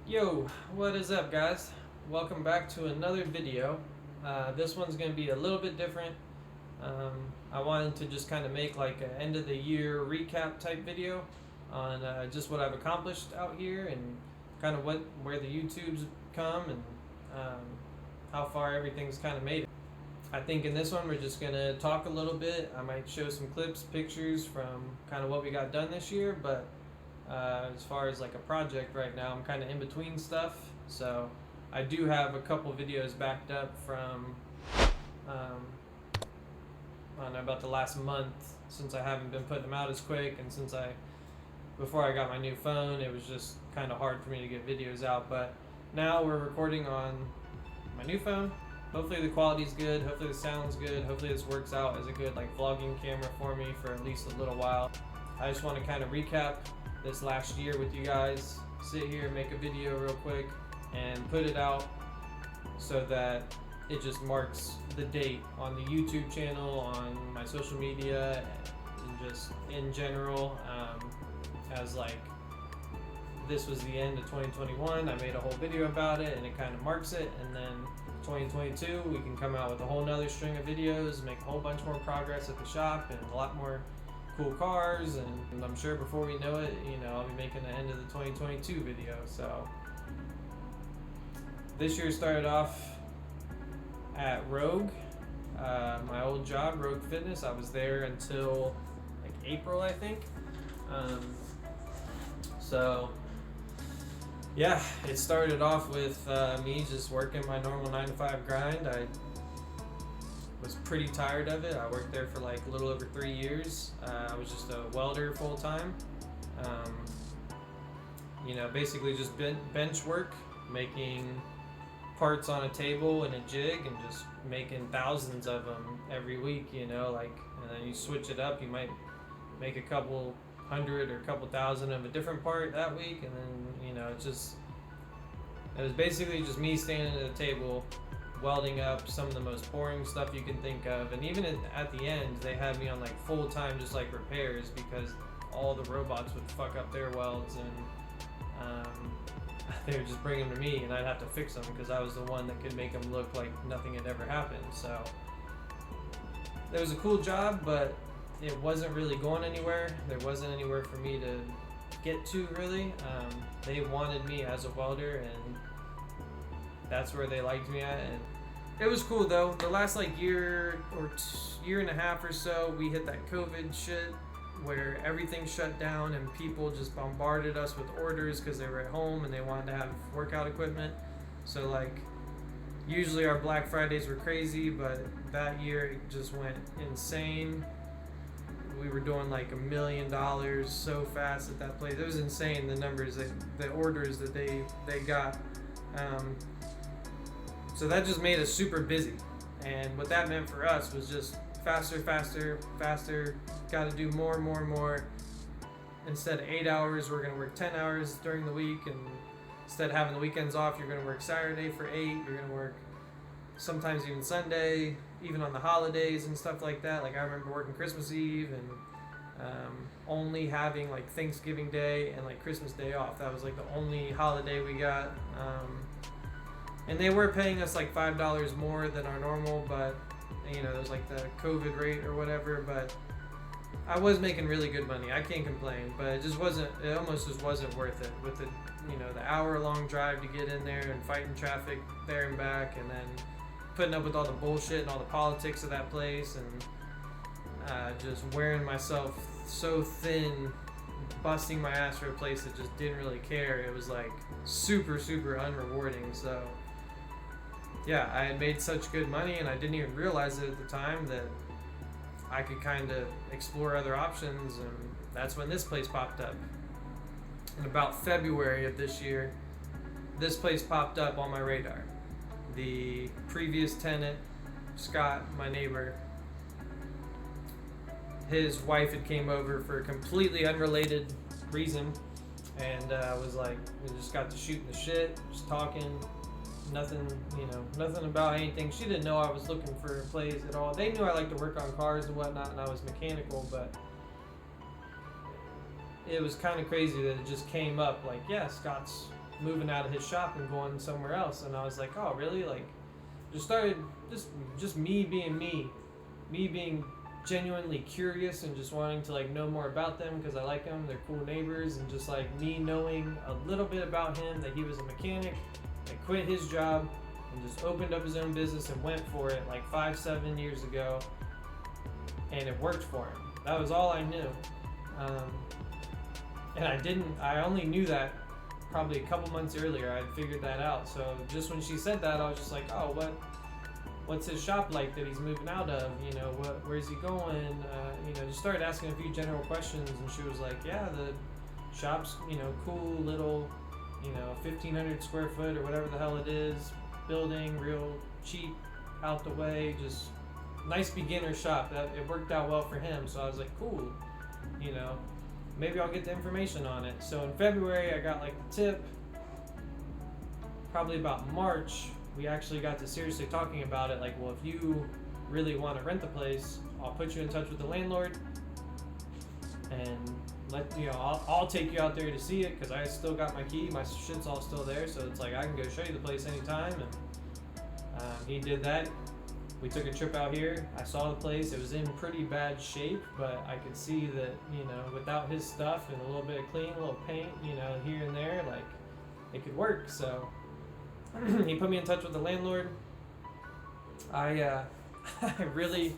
Yo, what is up, guys? Welcome back to another video. This one's going to be a little bit different. I wanted to just kind of make like an end of the year recap type video on just what I've accomplished out here and kind of where the YouTube's come and how far everything's kind of made it. I think in this one we're just going to talk a little bit. I might show some clips, pictures from kind of what we got done this year, but as far as like a project right now, I'm kind of in between stuff, so I do have a couple videos backed up from I don't know, about the last month, since I haven't been putting them out as quick, and since before I got my new phone, it was just kind of hard for me to get videos out. But now we're recording on my new phone. Hopefully the quality's good, hopefully the sound's good, hopefully this works out as a good like vlogging camera for me for at least a little while. I just want to kind of recap this last year with you guys, sit here, make a video real quick, and put it out so that it just marks the date on the YouTube channel, on my social media, and just in general, as like this was the end of 2021. I made a whole video about it and it kind of marks it, and then 2022 we can come out with a whole nother string of videos, make a whole bunch more progress at the shop and a lot more cool cars, and I'm sure before we know it, I'll be making the end of the 2022 video. So this year started off at Rogue, my old job, Rogue Fitness. I was there until like April, I think. So yeah, it started off with me just working my normal 9-to-5 grind. I was pretty tired of it. I worked there for like a little over 3 years. I was just a welder full time. Basically just bench work, making parts on a table and a jig, and just making thousands of them every week. And then you switch it up. You might make a couple hundred or a couple thousand of a different part that week, and then it was basically just me standing at a table welding up some of the most boring stuff you can think of. And even at the end, they had me on like full time just like repairs, because all the robots would fuck up their welds, and they would just bring them to me and I'd have to fix them because I was the one that could make them look like nothing had ever happened. So it was a cool job, but it wasn't really going anywhere. There wasn't anywhere for me to get to, really. They wanted me as a welder, and that's where they liked me at. And it was cool though. The last like year or year and a half or so, we hit that COVID shit where everything shut down and people just bombarded us with orders because they were at home and they wanted to have workout equipment. So like usually our Black Fridays were crazy, but that year it just went insane. We were doing like $1 million so fast at that place. It was insane, the numbers, the orders that they got. So that just made us super busy. And what that meant for us was just faster. Got to do more. Instead of 8 hours, we're going to work 10 hours during the week. And instead of having the weekends off, you're going to work Saturday for 8. You're going to work sometimes even Sunday, even on the holidays and stuff like that. Like I remember working Christmas Eve and only having like Thanksgiving Day and like Christmas Day off. That was like the only holiday we got. And they were paying us like $5 more than our normal, but it was like the COVID rate or whatever. But I was making really good money. I can't complain, but it almost just wasn't worth it with the hour-long drive to get in there and fighting traffic there and back, and then putting up with all the bullshit and all the politics of that place, and just wearing myself so thin, busting my ass for a place that just didn't really care. It was like super unrewarding. So yeah, I had made such good money, and I didn't even realize it at the time that I could kind of explore other options, and that's when this place popped up. In about February of this year, this place popped up on my radar. The previous tenant, Scott, my neighbor, his wife had came over for a completely unrelated reason, and was like, we just got to shooting the shit, just talking. Nothing about anything. She didn't know I was looking for a place at all. They knew I liked to work on cars and whatnot, and I was mechanical, but it was kind of crazy that it just came up like, yeah, Scott's moving out of his shop and going somewhere else. And I was like, oh really? Like, just me being me being genuinely curious and just wanting to like know more about them because I like them, they're cool neighbors, and just like me knowing a little bit about him, that he was a mechanic that quit his job and just opened up his own business and went for it like 5-7 years ago, and it worked for him. That was all I knew. And I only knew that probably a couple months earlier. I'd figured that out. So just when she said that, I was just like, oh, what's his shop like that he's moving out of? You know, where's he going? You know, just started asking a few general questions, and she was like, yeah, the shop's, you know, cool little, you know, 1,500 square foot or whatever the hell it is, building, real cheap, out the way, just nice beginner shop. That it worked out well for him. So I was like, cool, you know, maybe I'll get the information on it. So in February, I got like the tip. Probably about March, we actually got to seriously talking about it. Like, well, if you really want to rent the place, I'll put you in touch with the landlord, and I'll take you out there to see it, because I still got my key. My shit's all still there, so it's like I can go show you the place anytime. And he did that. We took a trip out here. I saw the place. It was in pretty bad shape, but I could see that, you know, without his stuff and a little bit of clean, a little paint, you know, here and there, like, it could work. So he put me in touch with the landlord. I really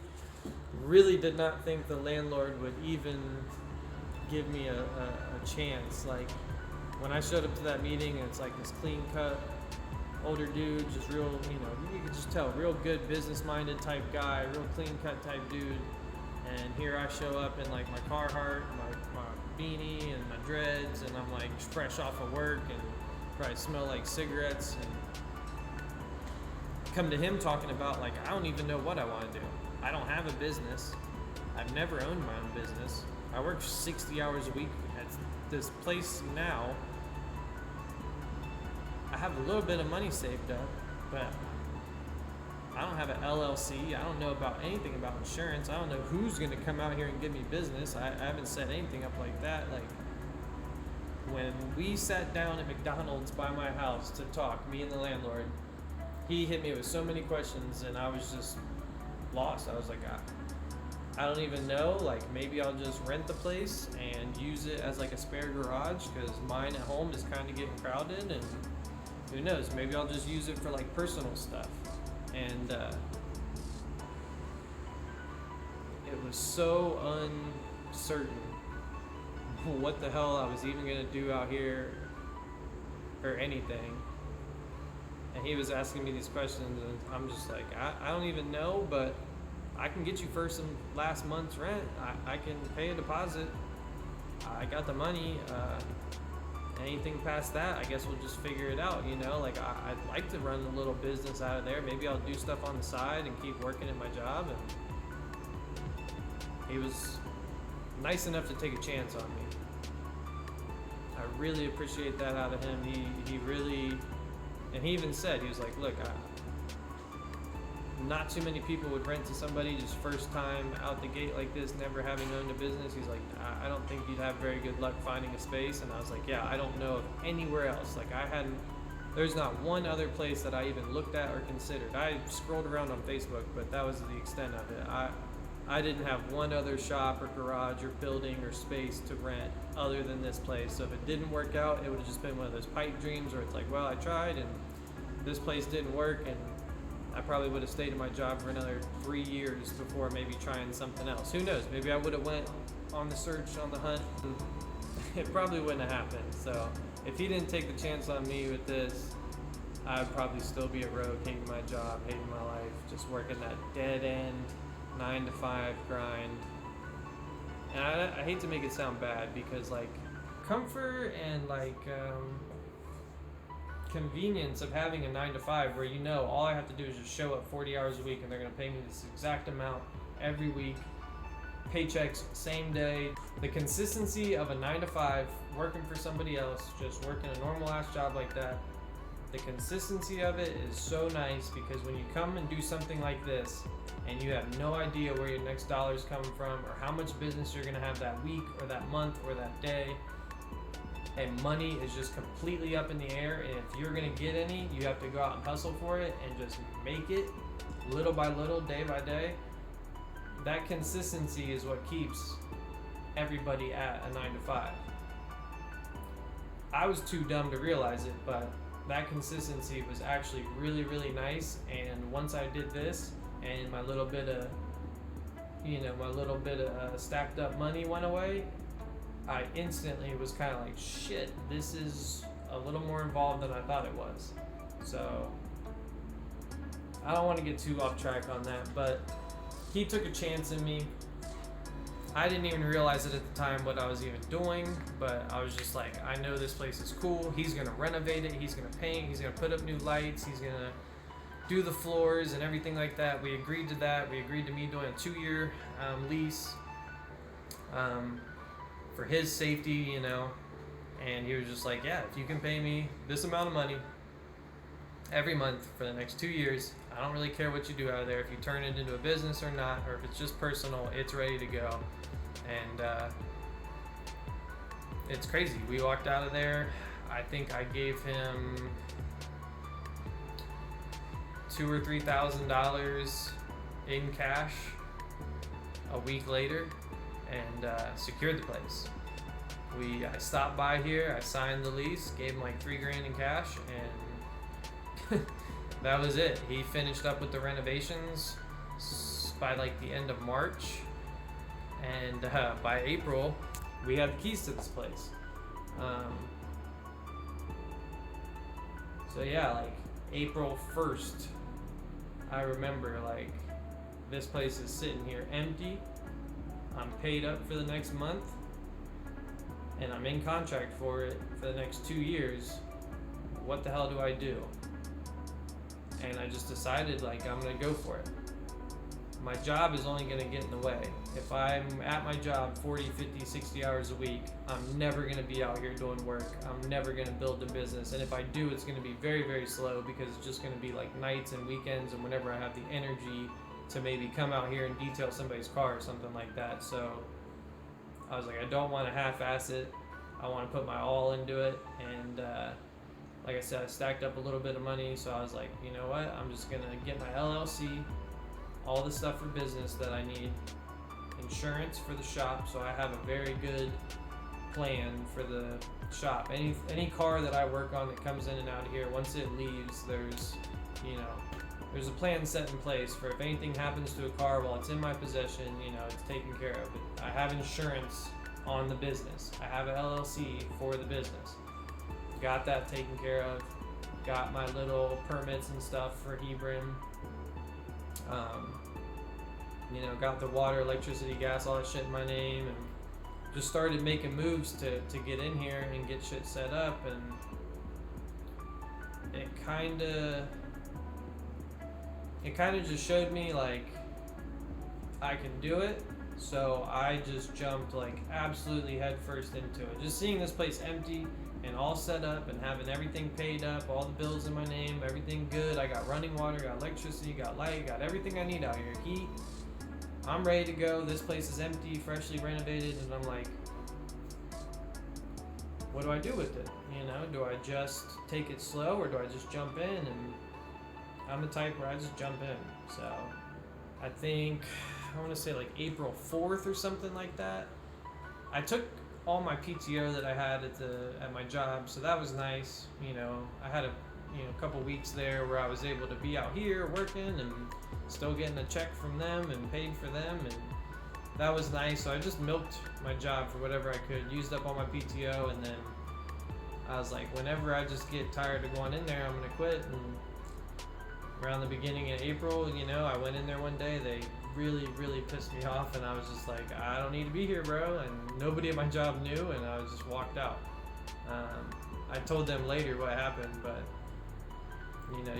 did not think the landlord would even give me a chance. Like, when I showed up to that meeting, it's like this clean cut older dude, just real, you know, you could just tell, real good business-minded type guy, real clean-cut type dude. And here I show up in like my Carhartt, my beanie, and my dreads, and I'm like fresh off of work and probably smell like cigarettes. And come to him talking about like, I don't even know what I want to do. I don't have a business. I've never owned my own business. I work 60 hours a week at this place now. I have a little bit of money saved up, but I don't have an LLC. I don't know about anything about insurance. I don't know who's going to come out here and give me business. I haven't set anything up like that. Like, when we sat down at McDonald's by my house to talk, me and the landlord, he hit me with so many questions, and I was just lost. I was like, I don't even know. Like, maybe I'll just rent the place and use it as like a spare garage, because mine at home is kind of getting crowded, and who knows, maybe I'll just use it for like personal stuff. And it was so uncertain what the hell I was even gonna do out here or anything. And he was asking me these questions, and I'm just like, I don't even know, but I can get you first and last month's rent. I can pay a deposit. I got the money. Anything past that, I guess we'll just figure it out, you know? Like, I'd like to run a little business out of there. Maybe I'll do stuff on the side and keep working at my job. And he was nice enough to take a chance on me. I really appreciate that out of him. He really, and he even said, he was like, look, not too many people would rent to somebody just first time out the gate like this, never having owned a business. He's like, I don't think you'd have very good luck finding a space. And I was like, yeah, I don't know of anywhere else. Like, there's not one other place that I even looked at or considered. I scrolled around on Facebook, but that was the extent of it. I didn't have one other shop or garage or building or space to rent other than this place. So if it didn't work out, it would have just been one of those pipe dreams where it's like, well, I tried and this place didn't work, and I probably would have stayed in my job for another 3 years before maybe trying something else. Who knows? Maybe I would have went on the search, on the hunt, and it probably wouldn't have happened. So if he didn't take the chance on me with this, I'd probably still be a rogue, hating my job, hating my life, just working that dead end 9-to-5 grind. And I hate to make it sound bad, because like comfort and like convenience of having a 9-to-5 where, you know, all I have to do is just show up 40 hours a week and they're going to pay me this exact amount every week, paychecks same day. The consistency of a 9-to-5 working for somebody else, just working a normal ass job like that, the consistency of it is so nice, because when you come and do something like this and you have no idea where your next dollar's coming from or how much business you're going to have that week or that month or that day, and money is just completely up in the air, and if you're gonna get any, you have to go out and hustle for it and just make it little by little, day by day. That consistency is what keeps everybody at a 9 to 5. I was too dumb to realize it, but that consistency was actually really, really nice. And once I did this and my little bit of stacked up money went away, I instantly was kind of like, shit, this is a little more involved than I thought it was. So I don't want to get too off track on that, but he took a chance in me. I didn't even realize it at the time what I was even doing, but I was just like, I know this place is cool. He's gonna renovate it, he's gonna paint, he's gonna put up new lights, he's gonna do the floors and everything like that. We agreed to that. We agreed to me doing a 2-year lease for his safety, you know. And he was just like, yeah, if you can pay me this amount of money every month for the next 2 years, I don't really care what you do out of there. If you turn it into a business or not, or if it's just personal, it's ready to go. And it's crazy. We walked out of there. I think I gave him $2,000 or $3,000 in cash a week later, and secured the place. I stopped by here. I signed the lease, gave him like $3,000 in cash, and that was it. He finished up with the renovations by like the end of March, and by April we had the keys to this place. So yeah, like April 1st, I remember like this place is sitting here empty. I'm paid up for the next month, and I'm in contract for it for the next 2 years. What the hell do I do? And I just decided, like, I'm gonna go for it. My job is only gonna get in the way. If I'm at my job 40, 50, 60 hours a week, I'm never gonna be out here doing work. I'm never gonna build a business. And if I do, it's gonna be very, very slow, because it's just gonna be like nights and weekends and whenever I have the energy to maybe come out here and detail somebody's car or something like that. So I was like, I don't wanna half-ass it. I wanna put my all into it. And like I said, I stacked up a little bit of money, so I was like, you know what, I'm just gonna get my LLC, all the stuff for business that I need, insurance for the shop, so I have a very good plan for the shop. Any car that I work on that comes in and out of here, once it leaves, there's a plan set in place for if anything happens to a car while it's in my possession, it's taken care of. I have insurance on the business. I have an LLC for the business. Got that taken care of. Got my little permits and stuff for Hebron. Got the water, electricity, gas, all that shit in my name, and just started making moves to get in here and get shit set up. And it kind of just showed me like I can do it. So I just jumped like absolutely headfirst into it. Just seeing this place empty and all set up and having everything paid up, all the bills in my name, everything good. I got running water, got electricity, got light, got everything I need out here. Heat. I'm ready to go. This place is empty, freshly renovated, and I'm like, what do I do with it? Do I just take it slow, or do I just jump in? And I'm the type where I just jump in. So I think, I want to say like April 4th or something like that. I took all my PTO that I had at my job, so that was nice. I had a couple weeks there where I was able to be out here working and still getting a check from them and paid for them, and that was nice. So I just milked my job for whatever I could, used up all my PTO, and then I was like, whenever I just get tired of going in there, I'm gonna quit. And around the beginning of April, I went in there one day. They really, really pissed me off, and I was just like, I don't need to be here, bro. And nobody at my job knew, and I just walked out. I told them later what happened, but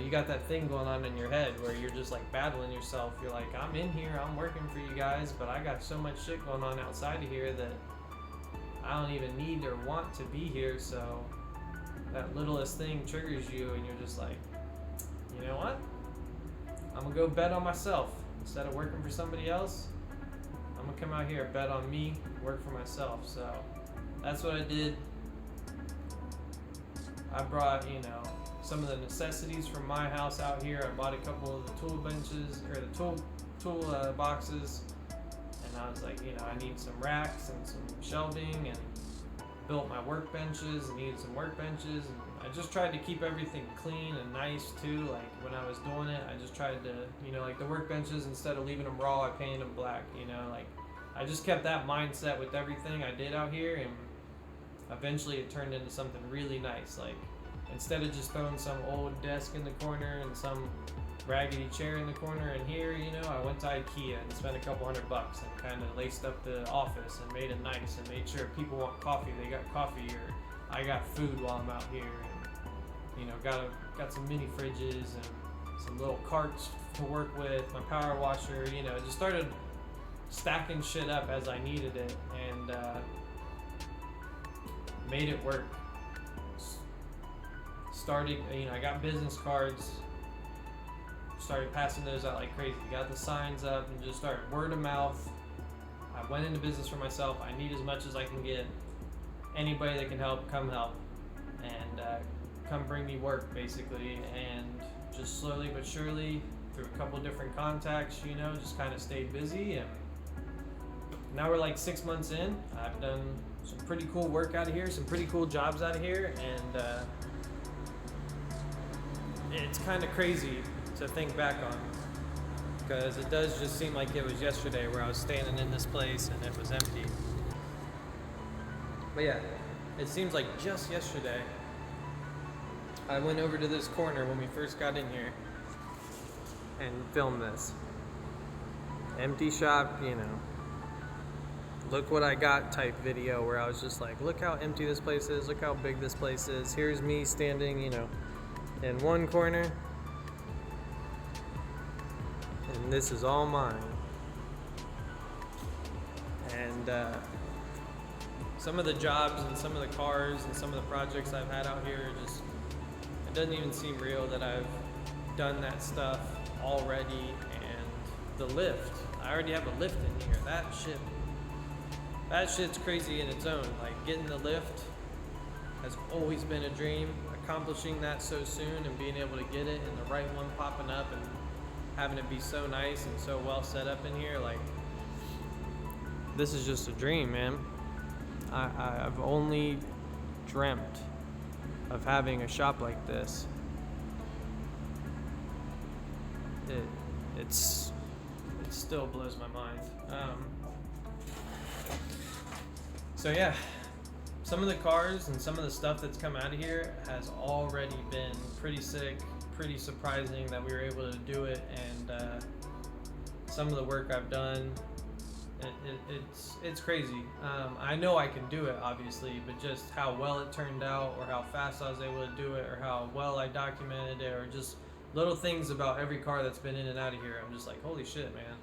you got that thing going on in your head where you're just like battling yourself. You're like, I'm in here, I'm working for you guys, but I got so much shit going on outside of here that I don't even need or want to be here. So that littlest thing triggers you, and you're just like, you know what? I'm gonna go bet on myself. Instead of working for somebody else, I'm gonna come out here, bet on me, work for myself. So that's what I did. I brought, you know, some of the necessities from my house out here. I bought a couple of the tool benches, or the tool boxes, and I was like, you know, I need some racks and some shelving, and built my workbenches and needed some workbenches, and I just tried to keep everything clean and nice too. Like when I was doing it, I just tried to, you know, like the workbenches, instead of leaving them raw, I painted them black, you know, like I just kept that mindset with everything I did out here, and eventually it turned into something really nice. Like instead of just throwing some old desk in the corner and some raggedy chair in the corner in here, you know, I went to IKEA and spent a couple $100 and kind of laced up the office and made it nice and made sure if people want coffee, they got coffee, or I got food while I'm out here, and you know, got some mini fridges and some little carts to work with, my power washer, you know, just started stacking shit up as I needed it, and made it work. Started, you know, I got business cards, started passing those out like crazy, got the signs up, and just started word of mouth. I went into business for myself. I need as much as I can get. Anybody that can help, come help, and come bring me work, basically. And just slowly but surely, through a couple different contacts, you know, just kind of stayed busy. And now we're like 6 months in. I've done some pretty cool work out of here, some pretty cool jobs out of here, and it's kind of crazy to think back on, because it does just seem like it was yesterday where I was standing in this place and it was empty. But yeah, it seems like just yesterday I went over to this corner when we first got in here and filmed this. Empty shop, you know, look what I got type video, where I was just like, look how empty this place is, look how big this place is. Here's me standing, you know, in one corner, and this is all mine. And some of the jobs and some of the cars and some of the projects I've had out here, just, it doesn't even seem real that I've done that stuff already. And the lift, I already have a lift in here. That shit's crazy in its own. Like getting the lift has always been a dream. Accomplishing that so soon and being able to get it, and the right one popping up and having it be so nice and so well set up in here, like, this is just a dream, man. I've only dreamt of having a shop like this. It still blows my mind. So yeah, some of the cars and some of the stuff that's come out of here has already been pretty sick, pretty surprising that we were able to do it, and some of the work I've done, it's crazy. I know I can do it, obviously, but just how well it turned out, or how fast I was able to do it, or how well I documented it, or just little things about every car that's been in and out of here, I'm just like, holy shit, man,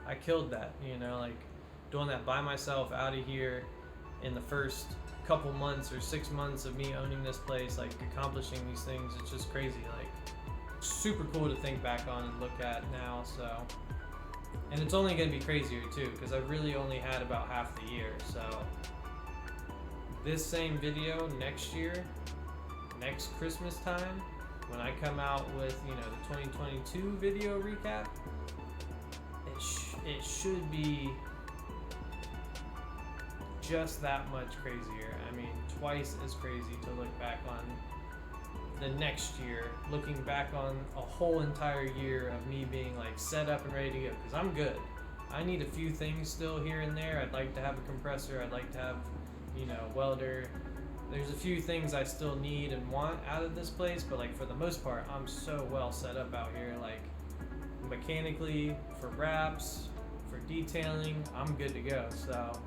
I killed that, you know, like doing that by myself out of here in the first couple months or 6 months of me owning this place, like accomplishing these things. It's just crazy, like super cool to think back on and look at now. So, and it's only going to be crazier too, because I've really only had about half the year. So this same video next year, next Christmas time, when I come out with, you know, the 2022 video recap, it should be just that much crazier. I mean, twice as crazy to look back on the next year, looking back on a whole entire year of me being like set up and ready to go, because I'm good. I need a few things still here and there. I'd like to have a compressor, I'd like to have, you know, welder. There's a few things I still need and want out of this place, but like for the most part, I'm so well set up out here, like mechanically, for wraps, for detailing, I'm good to go. So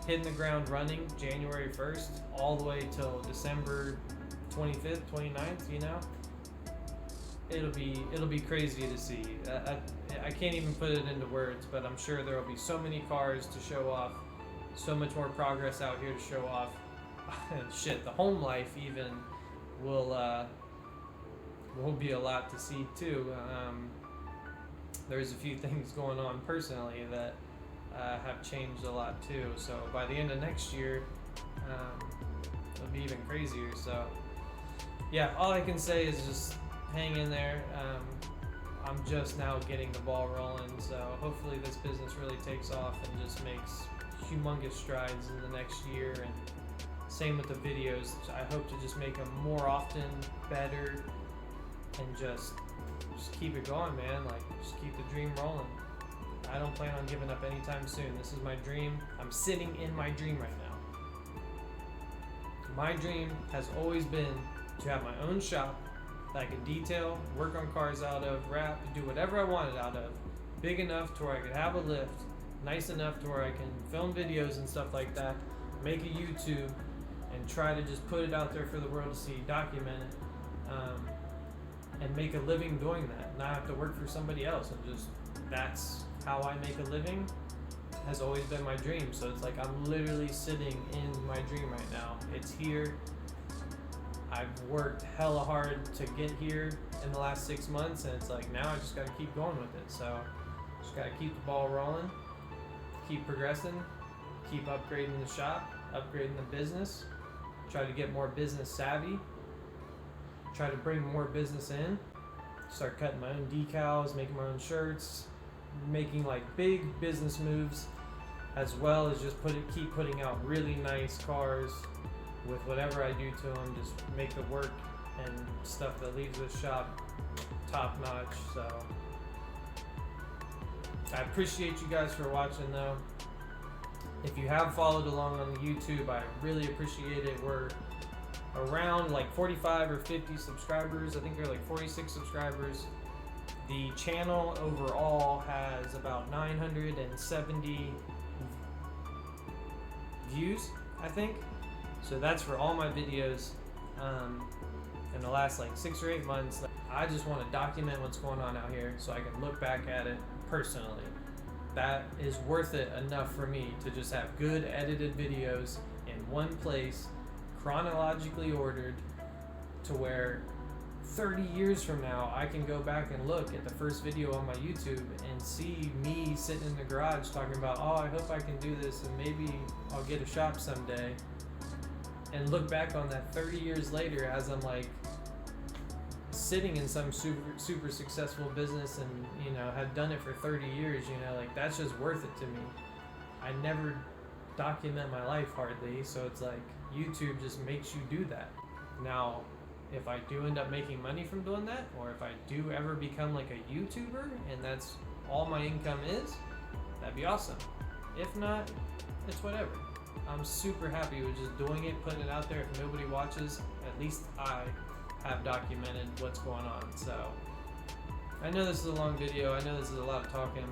hitting the ground running January 1st all the way till December 25th, 29th, you know, it'll be crazy to see. I can't even put it into words, but I'm sure there will be so many cars to show off, so much more progress out here to show off. Shit, the home life even will be a lot to see too. There's a few things going on personally that have changed a lot too. So by the end of next year, it'll be even crazier. So yeah, all I can say is just hang in there. I'm just now getting the ball rolling, so hopefully this business really takes off and just makes humongous strides in the next year. And same with the videos. I hope to just make them more often, better, and just keep it going, man. Like, just keep the dream rolling. I don't plan on giving up anytime soon. This is my dream. I'm sitting in my dream right now. My dream has always been to have my own shop that I could detail, work on cars out of, wrap, do whatever I wanted out of. Big enough to where I could have a lift, nice enough to where I can film videos and stuff like that, make a YouTube, and try to just put it out there for the world to see, document it, and make a living doing that. Not have to work for somebody else, and just, that's how I make a living. Has always been my dream. So it's like I'm literally sitting in my dream right now. It's here. I've worked hella hard to get here in the last 6 months, and it's like now I just gotta keep going with it. So just gotta keep the ball rolling, keep progressing, keep upgrading the shop, upgrading the business, try to get more business savvy, try to bring more business in, start cutting my own decals, making my own shirts, making like big business moves, as well as just keep putting out really nice cars with whatever I do to them. Just make the work and stuff that leaves the shop top notch. So I appreciate you guys for watching though. If you have followed along on the YouTube, I really appreciate it. We're around like 45 or 50 subscribers. I think there are like 46 subscribers. The channel overall has about 970 views, I think. So that's for all my videos in the last like 6 or 8 months. I just want to document what's going on out here so I can look back at it personally. That is worth it enough for me to just have good edited videos in one place, chronologically ordered, to where 30 years from now I can go back and look at the first video on my YouTube and see me sitting in the garage talking about, oh, I hope I can do this and maybe I'll get a shop someday, and look back on that 30 years later as I'm like sitting in some super successful business and, you know, have done it for 30 years, you know, like that's just worth it to me. I never document my life hardly, so it's like YouTube just makes you do that. Now, if I do end up making money from doing that, or if I do ever become like a YouTuber and that's all my income is, that'd be awesome. If not, it's whatever. I'm super happy with just doing it, putting it out there. If nobody watches, at least I have documented what's going on. So I know this is a long video. I know this is a lot of talking.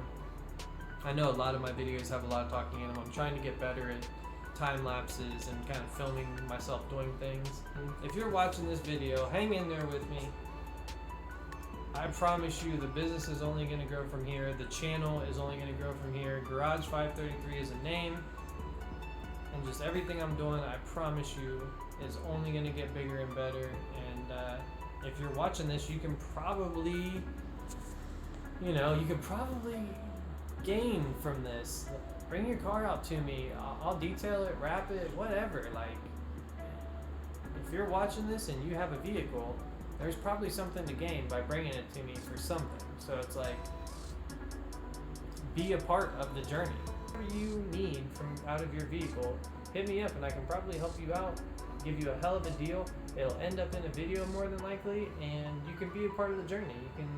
I know a lot of my videos have a lot of talking in them. I'm trying to get better at time lapses and kind of filming myself doing things. If you're watching this video, hang in there with me. I promise you the business is only going to grow from here. The channel is only going to grow from here. Garage 533 is a name. And just everything I'm doing, I promise you, is only going to get bigger and better. And if you're watching this, you can probably, you know, you could probably gain from this. Bring your car out to me. I'll detail it, wrap it, whatever. Like, if you're watching this and you have a vehicle, there's probably something to gain by bringing it to me for something. So it's like, be a part of the journey. Whatever you need from out of your vehicle, hit me up and I can probably help you out, give you a hell of a deal. It'll end up in a video more than likely, and you can be a part of the journey. You can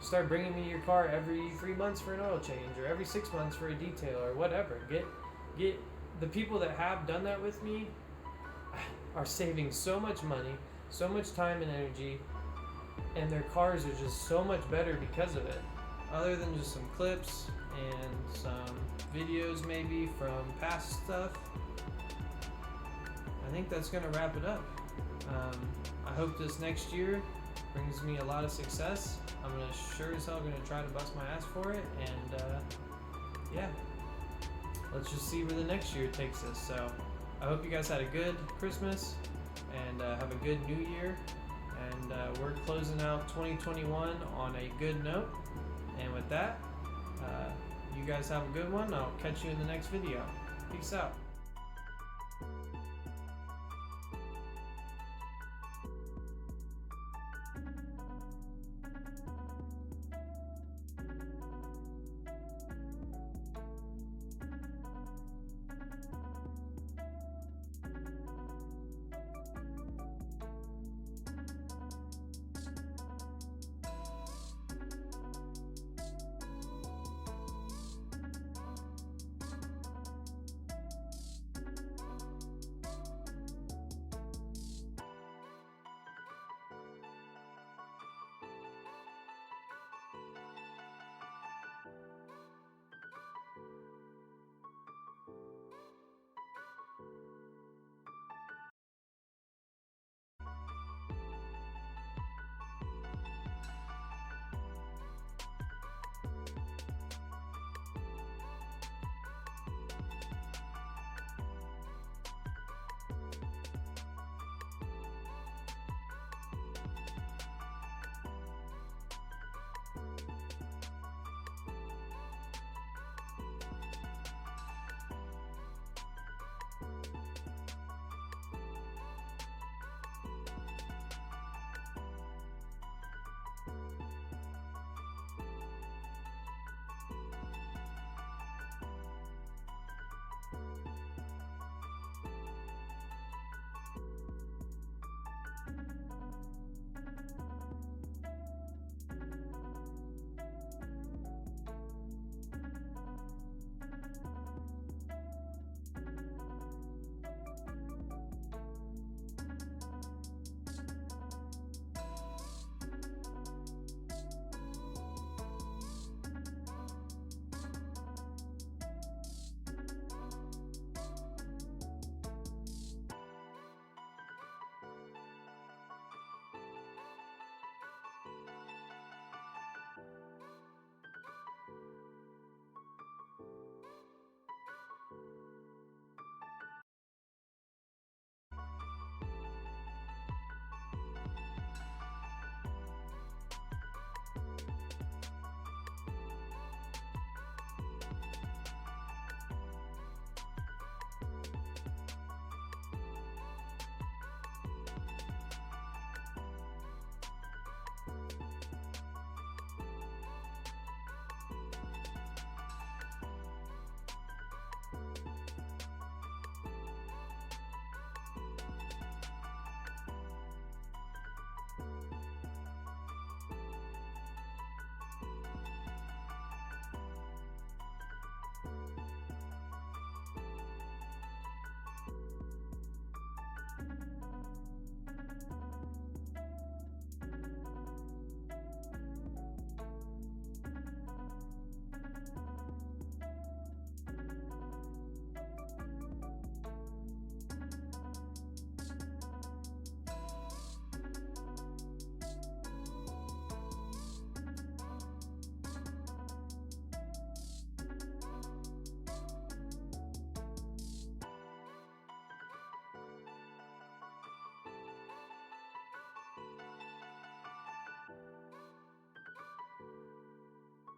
start bringing me your car every 3 months for an oil change, or every 6 months for a detail, or whatever. Get the people that have done that with me are saving so much money, so much time and energy, and their cars are just so much better because of it. Other than just some clips and some videos maybe from past stuff, I think that's gonna wrap it up. I hope this next year brings me a lot of success. I'm gonna sure as hell gonna try to bust my ass for it, and yeah, let's just see where the next year takes us. So I hope you guys had a good Christmas and have a good New Year, and we're closing out 2021 on a good note. And with that, you guys have a good one. I'll catch you in the next video. Peace out.